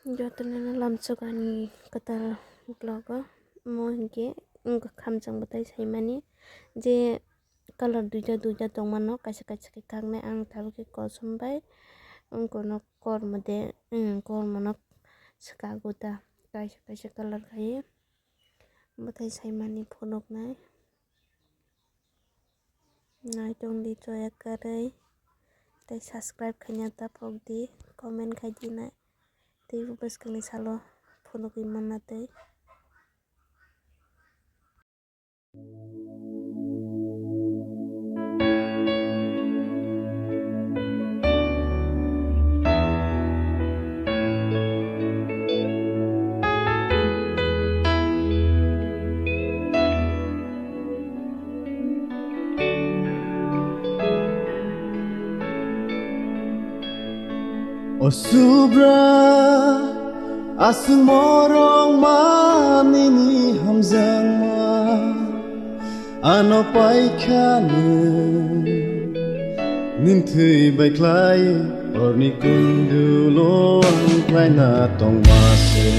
Jotana lamsukani katal blogo mohike khamjang buthai saimani je color duja duja tongmano kaisa kaisa ke kaknai ang tabuk kosom bai kono kormode kormono swkago ta kaisa kaisa color kai buthai saimani phunuknai naitongdi joya karai tei subscribe khaina tapokdi comment khaidi nai tei bwskangni salo phunukgui manna tei O subra asung morong manini hamjang ma ano paikanu nintui baiklai orni kundulo angklai na tong mase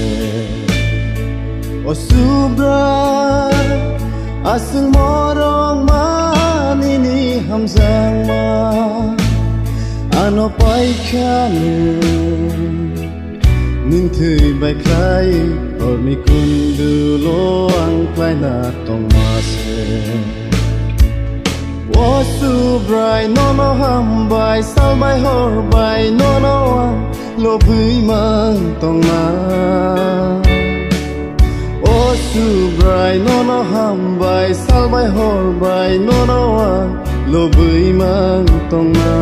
O subra asung morong manini hamjang ma ano paikanu nintui baiklai orni kundulo angklai na tong mase O subrai nono hambai salbai horbai nono lobui mang tong na O subrai nono hambai salbai horbai nono lobui mang tong na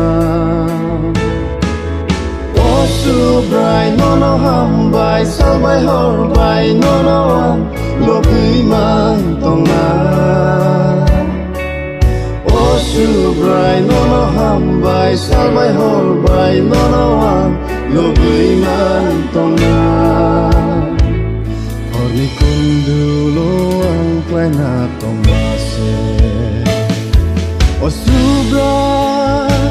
O subrai nono hambai salbai horbai nono lobui mang tong na O subrai nono hambai salbai horbai nono lobui mang tong na Orni kundulo angklai na tong mase O subrai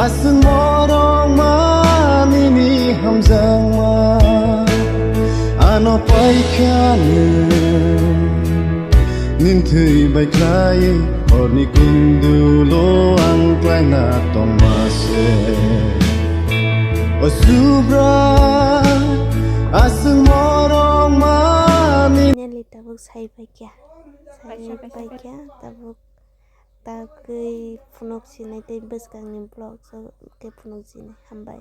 asung morong manini hamjang ma ano paikanu nintui baiklai orni kundulo angklai na tong mase O subrai asung morong manini nyali tabuk sai bai kya tabuk tagui phunuk sinai tei bwskangni blog so ke phunuk sinai hambai.